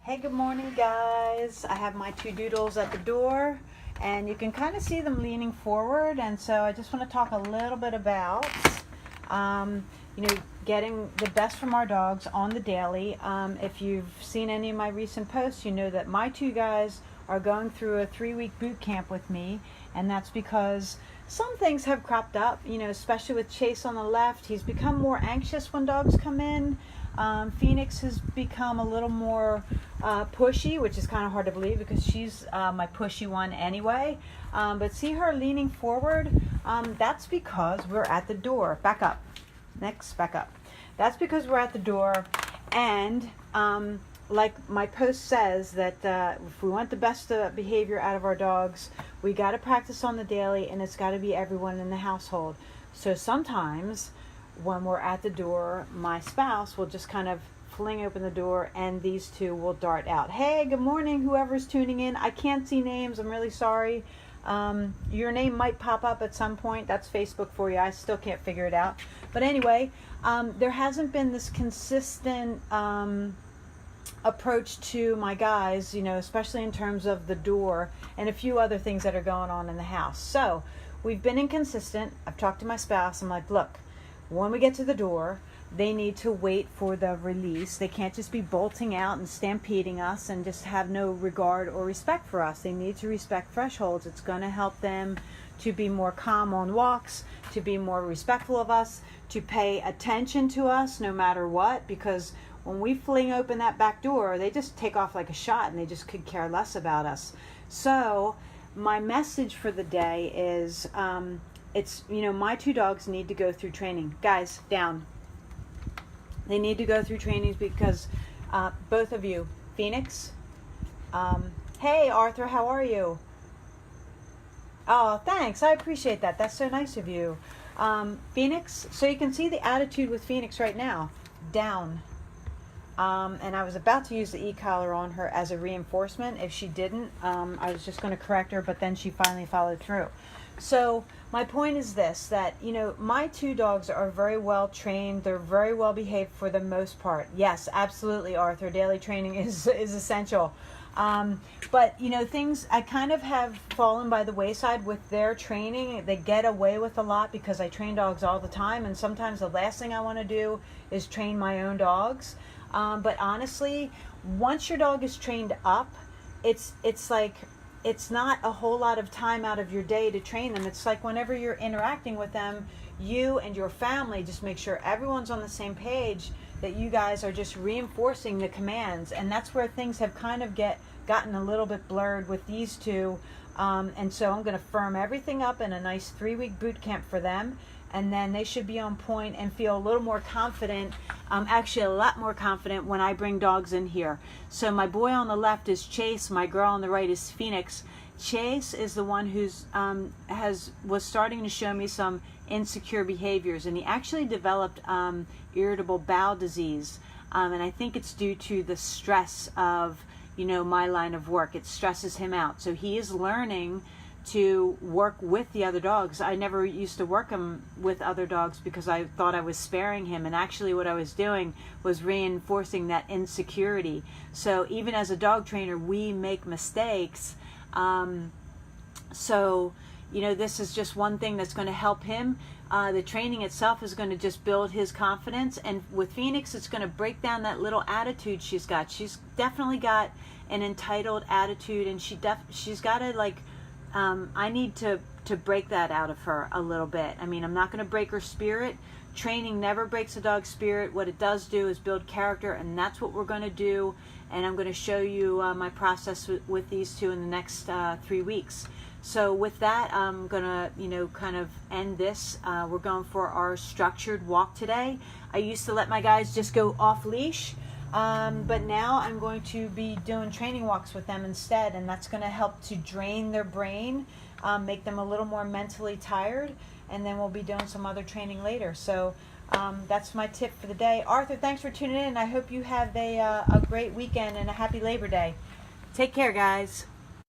Hey, good morning, guys. I have my two doodles at the door, and you can kind of see them leaning forward, and so I just want to talk a little bit about, getting the best from our dogs on the daily. If you've seen any of my recent posts, you know that my two guys are going through a 3-week boot camp with me, and that's because some things have cropped up, especially with Chase on the left. He's become more anxious when dogs come in. Phoenix has become a little more pushy, which is kind of hard to believe because she's my pushy one anyway. But see her leaning forward? That's because we're at the door. Back up. Next, back up. That's because we're at the door, and like my post says, that if we want the best behavior out of our dogs, we got to practice on the daily, and it's got to be everyone in the household. So sometimes when we're at the door, my spouse will just kind of fling open the door, and these two will dart out. Hey, good morning, whoever's tuning in. I can't see names. I'm really sorry. Your name might pop up at some point. That's Facebook for you. I still can't figure it out. But anyway, there hasn't been this consistent approach to my guys, especially in terms of the door and a few other things that are going on in the house. So we've been inconsistent. I've talked to my spouse. I'm like, look, when we get to the door, they need to wait for the release. They can't just be bolting out and stampeding us and just have no regard or respect for us. They need to respect thresholds. It's going to help them to be more calm on walks, to be more respectful of us, to pay attention to us no matter what, because when we fling open that back door, they just take off like a shot, and they just could care less about us. So my message for the day is, my two dogs need to go through training. Guys, down. They need to go through trainings because both of you, Phoenix, hey Arthur, how are you? Oh, thanks, I appreciate that. That's so nice of you. Phoenix, so you can see the attitude with Phoenix right now, down. And I was about to use the e-collar on her as a reinforcement. If she didn't, I was just going to correct her, but then she finally followed through. So my point is this, that, my two dogs are very well trained. They're very well behaved for the most part. Yes, absolutely, Arthur. Daily training is essential. But, things I kind of have fallen by the wayside with their training. They get away with a lot because I train dogs all the time. And sometimes the last thing I want to do is train my own dogs. But honestly, once your dog is trained up, it's like, it's not a whole lot of time out of your day to train them. It's like whenever you're interacting with them, you and your family just make sure everyone's on the same page, that you guys are just reinforcing the commands. And that's where things have kind of gotten a little bit blurred with these two. And so I'm going to firm everything up in a nice 3-week boot camp for them. And then they should be on point and feel a little more confident, actually a lot more confident when I bring dogs in here. So my boy on the left is Chase, my girl on the right is Phoenix. Chase is the one who's was starting to show me some insecure behaviors, and he actually developed irritable bowel disease, and I think it's due to the stress of my line of work. It stresses him out, so he is learning to work with the other dogs. I never used to work him with other dogs because I thought I was sparing him, and actually what I was doing was reinforcing that insecurity. So even as a dog trainer, we make mistakes. This is just one thing that's going to help him. The training itself is going to just build his confidence, and with Phoenix, it's going to break down that little attitude she's got. She's definitely got an entitled attitude, and she's got to I need to break that out of her a little bit. I mean, I'm not going to break her spirit. Training never breaks a dog's spirit. What it does do is build character, and that's what we're going to do. And I'm going to show you my process with these two in the next 3 weeks. So with that, I'm going to, kind of end this. We're going for our structured walk today. I used to let my guys just go off leash. But now I'm going to be doing training walks with them instead, and that's going to help to drain their brain, make them a little more mentally tired, and then we'll be doing some other training later. So that's my tip for the day. Arthur, thanks for tuning in. I hope you have a great weekend and a happy Labor Day. Take care, guys.